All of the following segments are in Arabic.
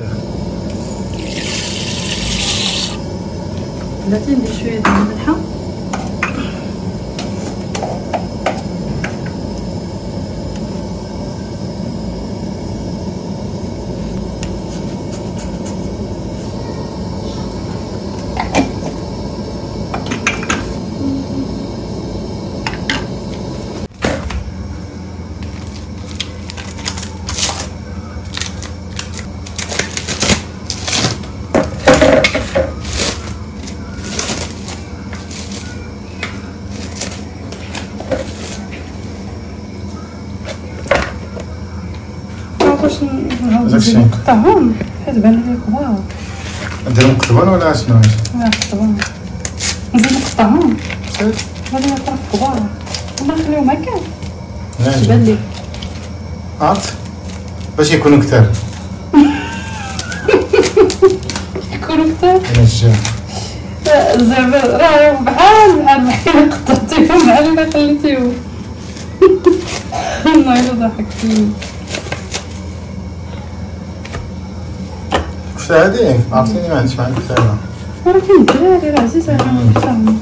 بلاتي ندير شويه ديال الملحه. واش نعاود نقطعهم حيت بان لي كبار. نديرهم قطبان ولا شنو؟ قطبان نزيد نقطعهم غادي نطرف كبار وما نخليهم هكا بان لي عرفت باش يكونوا كثار. يكونوا كثار نجا زعما راهم بحال بحال قطعتيهم بحال ما خليتيهم. والله الا ضحكتيني. واش هادي عرفتيني ما عنديش معاك كثار. ولكن الدراري راه عزيز عليهم نقطعهم.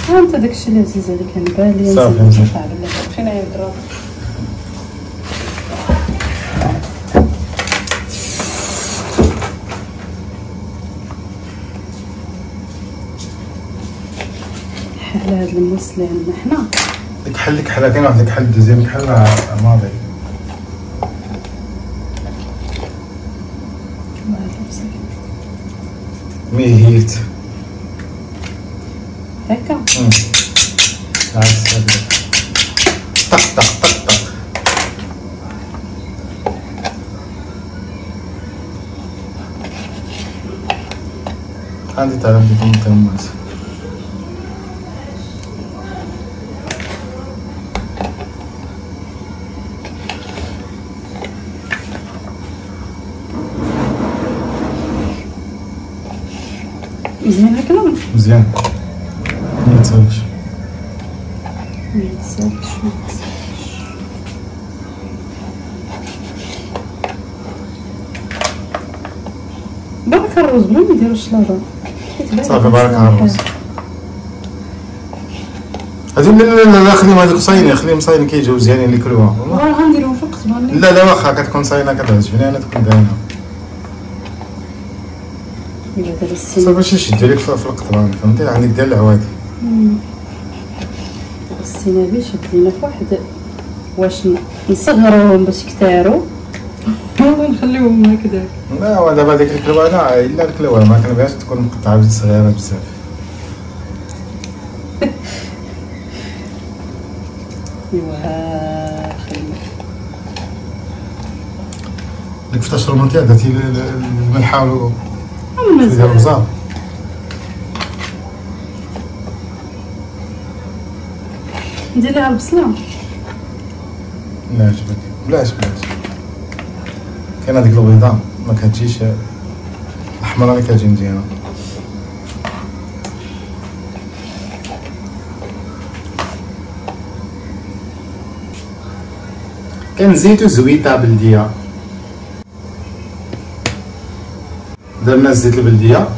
ها انت داكشي اللي عزيز عليك انا بالي صافي مزيان فين هي الدراب. حل هاد الموس اللي عندنا حنا ديك حل كاين واحد الحل دوزيام كحل ماضي. ميهيت هكا طق طق طق طق. عندي تعلم ديك المطيمات. مزيان هكا مزيان ميتسالش برك الروز بلا ما نديرو الشلاضه صافي بارك على الروز. هادي لا خليهم هادوك صاينين خليهم صاينين كيجيو مزيانين اللي كلوها. والله غنديرهم في القطبان. لا واخا كتكون صاينه كتعجبني انا تكون باينه. صافي باش نشدو لك في القطبان فهمتي عندك ديال العوادي. السينابي شد لينا في واحد واش نصغروهم باش كثاروا ولا نخليوهم هكذاك. لا ودابا ديك الكلوانه الا الكلوانه ما كنبغيهاش تكون مقطعه صغيره بزاف. ايوا خلينا ديك فتاش رومونتي درتي الملحه مزيان ديال البزار. ندير لها البصله. لا عجبك بلاش كاين هذيك البيضاء ما كتجيش الحمراء اللي كتجي مزيانه. كنزيدو زويته بلديه. درنا الزيت البلديه.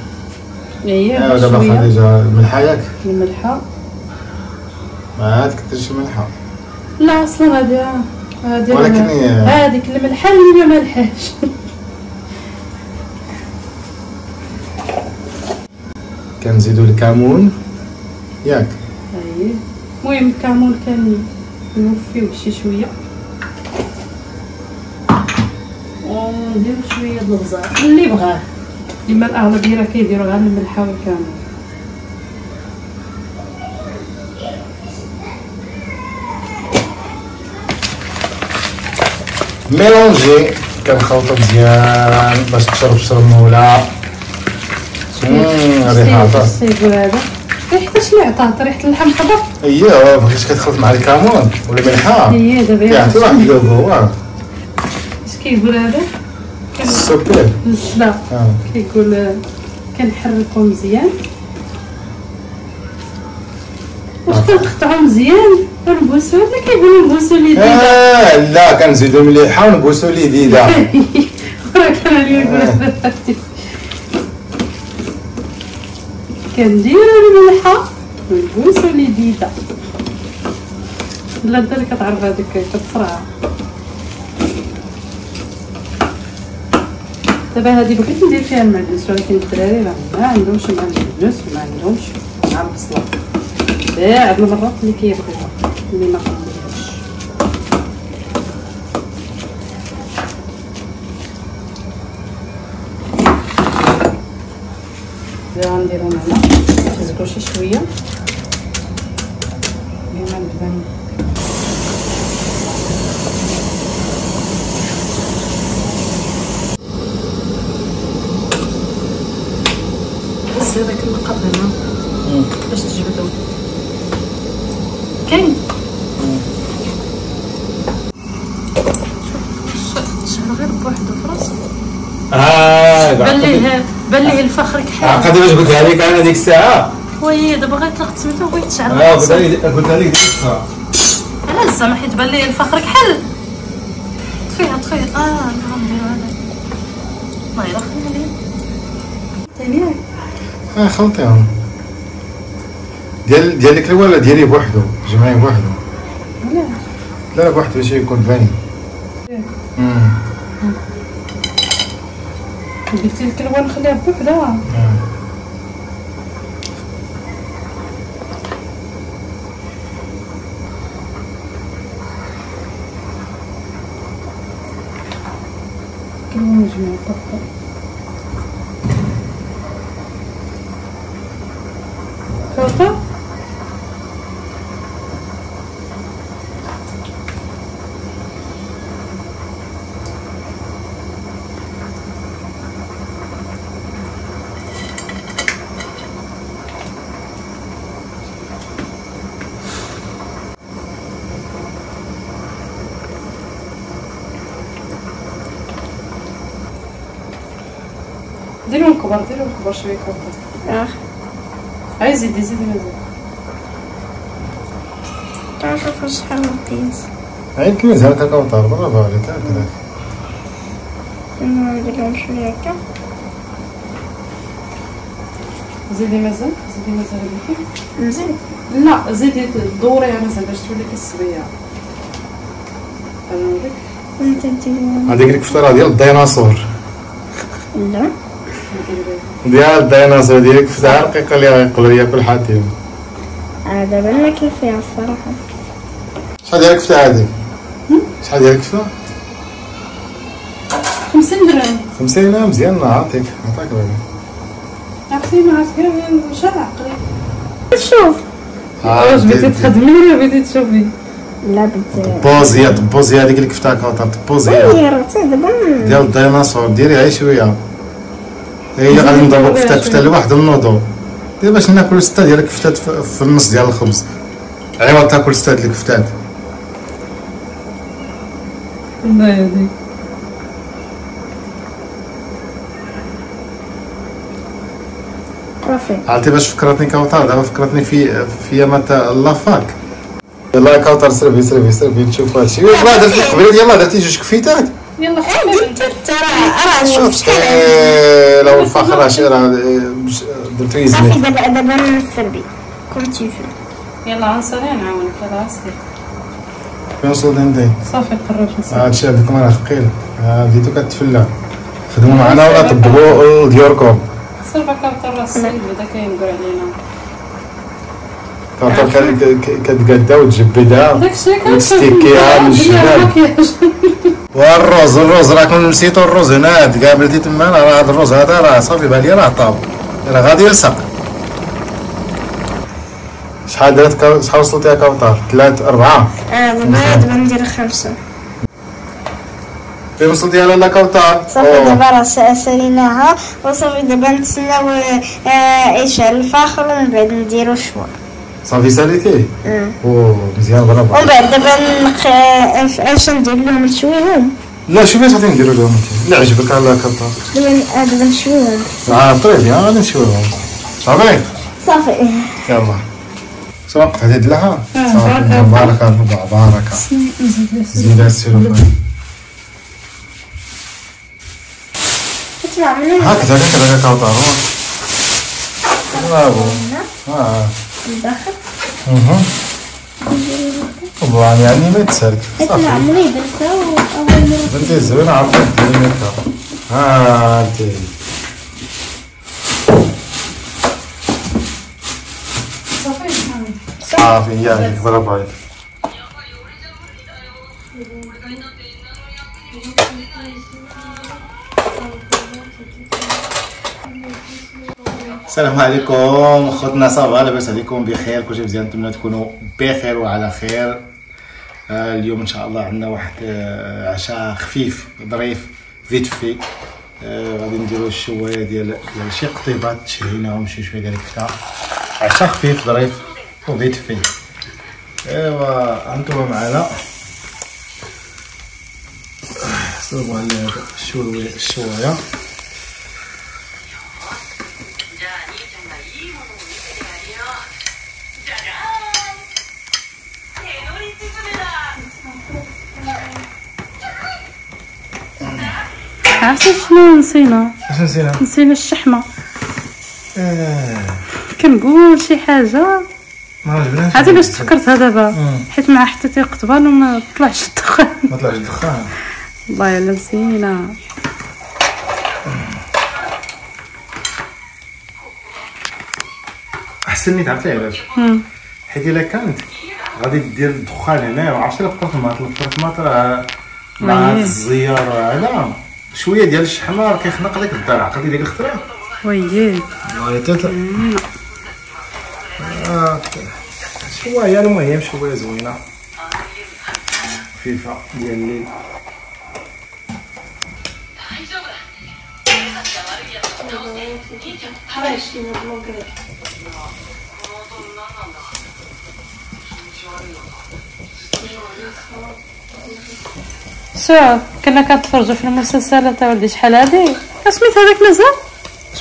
اييه دابا خديجه الملحه ياك الملحه ما عاد كثرش الملحه. لا اصلا هذه ولكن هذيك الملحه اللي ما ملحاش. كنزيدو الكمون ياك. اييه المهم الكمون كان نوفيوه شي شويه ونديرو شويه د البزار اللي بغاه. لما الاغلبيه راه كيديروا غير الملحه والكمون. ميلونجي كنخلطو مزيان باش تشرب الشرموله. ريحه عطات السيبو هذا ريحتاش اللي عطات ريحه اللحم خضر. اييه بغيتي كتخلط مع الكمون ولا الملحه. اييه دابا كيعطي واحد الذوق. اش كيقول هذا؟ السكر لا كيقول كنحركو مزيان واش كنقطعو مزيان ونبوسو ولا كيقولوا نبوسو اليدين. لا كنزيدو مليحه ونبوسو اليدين. كان عليا يقول كنديرو الملحه والبوس والليديده. لا انت اللي كتعرف هذيك كتصرع. دابا هذه بغيت ندير فيها المعدنوس ولكن الدراري راه ما عندهمش المعدنوس وما عندهمش مع البصله. هاد المرات اللي كيبغيوها اللي ما خديتهاش. دابا غنديرو هنا نحزقو شي شويه كما نبان. بس هذاك النقاب هنا باش تجبدو كاين شعر غير بوحدو في راسو. بان ليه الفخر كحال. عقدي باش قلتها لك انا ديك الساعه. وي دابا غير طلقت سميتو بغيت تشعر. قلتها لك ديك الساعه. علاش زعما حيت بان ليه الفخر كحل. طفيها غنديرو هذا. الله يلا خليها ليا. ثاني خلطيهم. ديالك الاول ولا ديالي بوحدو؟ جمعيه بوحدو. لا بوحدو باش يكون باين. قلتي لك الاول نخليها بوحدها. كلهم نجمعو طبقه. شوفوا ديرو الكبر شويه كبر. هاي زيدي مزال. تعرف شحال نقيس؟ هاي كيما زعما هكا وطار برافو عليك هكذاك. نديرهم شويه هكا. زيدي مزال هذيك. مزيان. لا زيدي دوريها مزال باش تولي كالصبيعه. نوريك. انت ديري هذيك الكفتره ديال الديناصور. لا ديال الديناصور ديالك فتحها رقيقه اللي غيقولوا لي ياكل حاتم. دابا ناكل فيها الصراحه. شحال ديال الكفته هذيك؟ شحال ديال الكفته؟ 50 درهم. 50 مزيان نعطيك بعدا. عرفتي ما عرفت غير مشى عقلي. شوف واش بغيتي تخدمي ولا بغيتي تشوفي؟ لا بنت طبوزي هذيك الكفته هكا طبوزيها ديال الديناصور. ديري غير شويه. هي غادي نضربو كفته لواحد النوضو. دير باش ناكلو 6 ديال الكفتات في النص ديال الخبز. عوض تاكل 6 ديال الكفتات. الله يهديك. صافي. عرفتي باش فكرتني كوطار؟ دابا فكرتني في يامات لافاك. يلاه كوطار سربي تشوف هادشي. يلاه درتي قبيله يلاه درتي 2 كفيتات. يلا قلت راه شوف شحال لو الفخر راه درتو يزني. صافي دابا نمثل بي كنت يفهم. يلا عنصري نعاونك. يلا عسلي فين وصل دندين؟ صافي قربت نصافي. هادشي هذيكم راه ثقيل. فيديو كتفلى. خدموا معنا ولا طبقوا ديالكم. صافي كنطر السيد بدا كينقر علينا. كنطر كتقدا وتجبدها داكشي وتستيكيها من الجبال. والرز راه كون نسيتو الرز هنا قابلتي تما. راه هذا الرز هذا راه صافي بان لي راه طاب راه غادي يلصق. شحال درت شحال وصلتي يا كوطار؟ 3 4. دابا ندير 5. فين وصلتي يا لاله كوطار؟ صافي دابا راه ساليناها وصافي دابا نتسناو يشعل الفخر ومن بعد نديرو الشوا. صافي ساليتيه؟ مزيان برافو. ومن بعد دابا اش ندير لهم نشويهم. لا شوفي اش غادي نديرو لهم انت اللي عجبك على كوطار. دابا نشويهم. طريفي غادي نشويهم. صافي يلا سوق هذه لها. بارك الله بارك. زيد السيرو. هكذا كذا كاوطار برافو. الداخل يعني ما يتسالك صافي. عمري درتها واول مره بنتي زوينه عرفتي ديري ميك اب. انت صافي ياك برافو عليك. السلام عليكم خوتنا، صافا لاباس عليكم؟ بخير؟ كلشي مزيان؟ نتمنى تكونوا بخير وعلى خير. اليوم ان شاء الله عندنا واحد عشاء خفيف ظريف فيت في. غادي نديرو الشوايه ديال شي قطيبات تشهيناهم شويه ديال الكفته. عشاء خفيف ظريف وفيت في. ايوا انتم معنا صوبوا على هذا الشوايه. عرفتي شنو نسينا؟ اش نسينا؟ نسينا الشحمه. كنقول شي حاجه ما جبناش. عرفتي باش تفكرتها دابا؟ حيت مع حطيتي قطبان وما طلعش الدخان. ما طلعش الدخان. والله الا نسينا. احسن نيت عرفتي علاش؟ حيت الا كانت غادي دير الدخان هنا وعرفتي البطاطماط راه مع الزيار هذا شويه ديال الشحمه راه كيخنق لك الدار. عقلتي ديك الخطره؟ ويلي والله تاتا شويه المهم شويه زوينه خفيفه ديال الليل. شوف كنا كنتفرجوا في المسلسلات ولدي شحال هادي. سميت هذاك مازال؟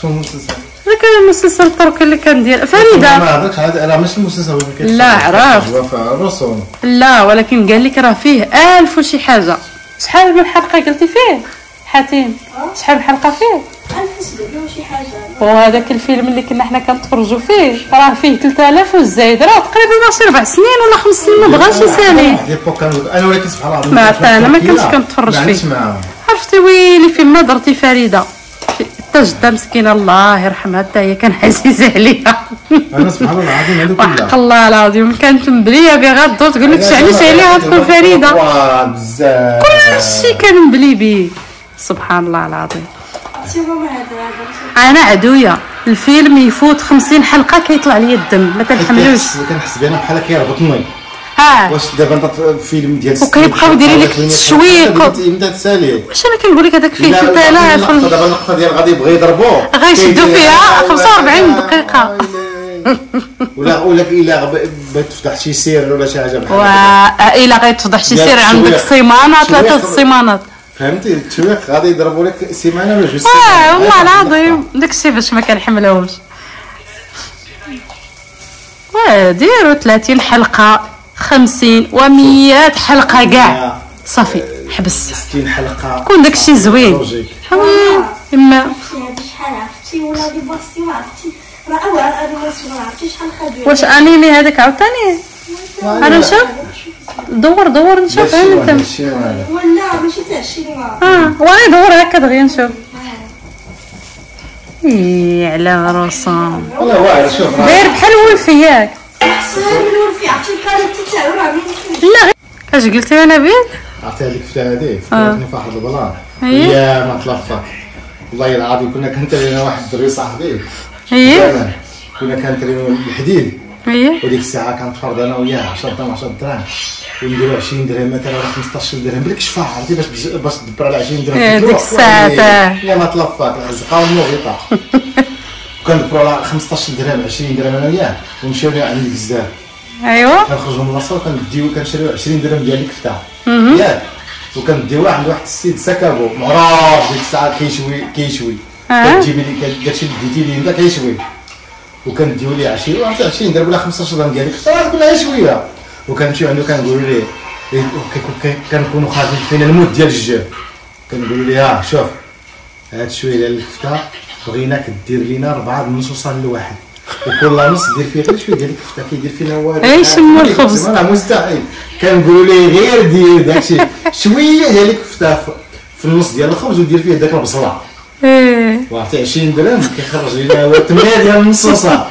شنو المسلسل؟ هذاك المسلسل التركي اللي كندير فريده. ما هذاك راه ماشي المسلسل لا عرفت الرسوم. لا ولكن قال لك راه فيه 1000 وشي حاجه. شحال من حلقه قلتي فيه حاتم؟ شحال من حلقه فيه؟ 1700 وشي حاجه. وهذاك الفيلم اللي كنا حنا كنتفرجوا فيه راه فيه 3000 وزايد. راه تقريبا ماشي 4 سنين ولا 5 سنين ما بغاش يسالي. انا ولكن سبحان الله ما انا ما كنتش كنتفرج فيه. عرفتي ويلي فين ما درتي فريده حتى جده مسكينه الله يرحمها حتى هي كان عزيز عليها. انا سبحان الله العظيم هذوك كلها حق الله العظيم كانت مبليه بها غدو تقول لك علاش عليها تكون فريده. بزاف كلشي كان مبلي بيه سبحان الله العظيم. انا عدويه الفيلم يفوت 50 حلقه كيطلع لي الدم ما كنحملوش. كنحس بأنا بحال كيربطني. واش دابا انت فيلم ديال وكيبقاو دايرين لك التشويق انت تسالي. واش انا كنقول لك هذاك فيه 3000 دابا اللقطه ديال غادي يبغي يضربوه غيشدوا فيها 45 دقيقه. ولا الا بغيت تفتح شي سير ولا شي حاجه بحال هكا الا غيتفضح شي سير عندك سيمانه 3 سيمانات فهمتي التشويق غادي يضربوا لك سيمانه ولا 2 سيمانات. والله العظيم داكشي باش ما كنحملوش. ديروا 30 حلقه 50 و100 حلقه كاع صافي حبس 60 حلقه كون داكشي زوين. اما شحال عرفتي ولادي باصتي ما عرفتي راه انا ما عرفتيش شحال خدوا. واش انيمي هذاك عاوتاني انا نشوف دور نشوف غير انت ولا ماشي تاع الشينوا. وانا دور هكا دغيا نشوف. على راسهم والله واعر. شوف داير بحال الولف ياك. احسن من الولف عرفتي الكاريتي تاعو راه لا اش قلتي يا نبيل؟ عرفتي هذيك الفتاه هذه فكرتني في واحد البلان. يا ما تلفق والله العظيم. كنا كنترينا واحد الدري صاحبي كنا كنترينا الحديد. وديك الساعه كانت فرض انا وياه 10 درهم 10 دراهم ونديرو 20 درهم مثلا ولا 15 درهم بالكشفه. عرفتي باش تدبر على 20 درهم ديك الساعه يا ما تلفق الزقه والمغيطه. كندبروا على 15 درهم 20 درهم انا وياه ونمشيو عند البزاف. ايوا كنخرجوا من اللاصه كنشريو 20 درهم ديال الكفته ياك. وكنديوها عند واحد السيد سكابو معروف ديك الساعه كيشوي كتجيب لي داكشي اللي ديتي لي انت كيشوي. وكنديو ليه 20 درهم ولا 15 درهم ديال الكفته كلها شويه. وكنمشيو عنده كنقولوا ليه كنكونوا خارجين فينا الموت ديال الجاب. كنقولوا ليه شوف هاد شويه ديال الكفته بغيناك دير لينا 4 النصوصات لواحد، وكل نص دير فيه غير شويه ديال الكفته كيدير فينا هو عيش مو الخبز. راه مستحيل. كنقولوا ليه غير دير داكشي شويه ديال الكفته في النص ديال الخبز ودير فيه داك البصله. وعطيه 20 درهم كيخرج لنا هو 8 ديال النصوصات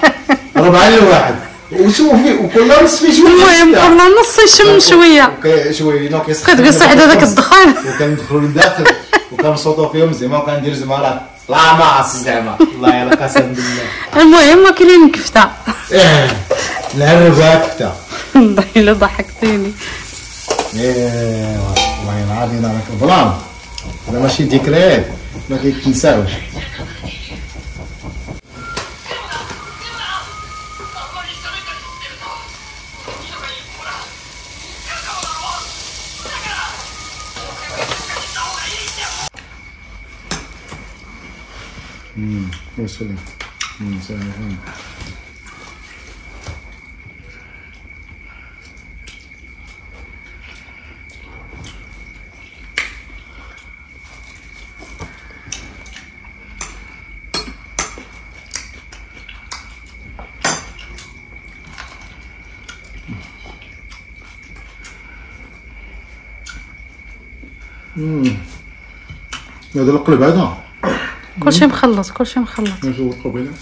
4 لواحد. وشوفي وكل نص فيه شويه. المهم كل نص يشم شويه. شويه نو بقيت كنصيح هذاك الدخان. وكندخلوا للداخل وكنصوتوا فيهم زعما وكندير زعما لا ماس زعما والله يلا قسم بالله. المهم كاينين كفته. العربه كفته. والله الا ضحكتيني. والله العظيم راك البلان هذا ماشي ذكريات ما كيتنساوش. وصلي سلام. هذا القلب هذا كلشي مخلط كلشي مخلط. شنو هو القلب هذا؟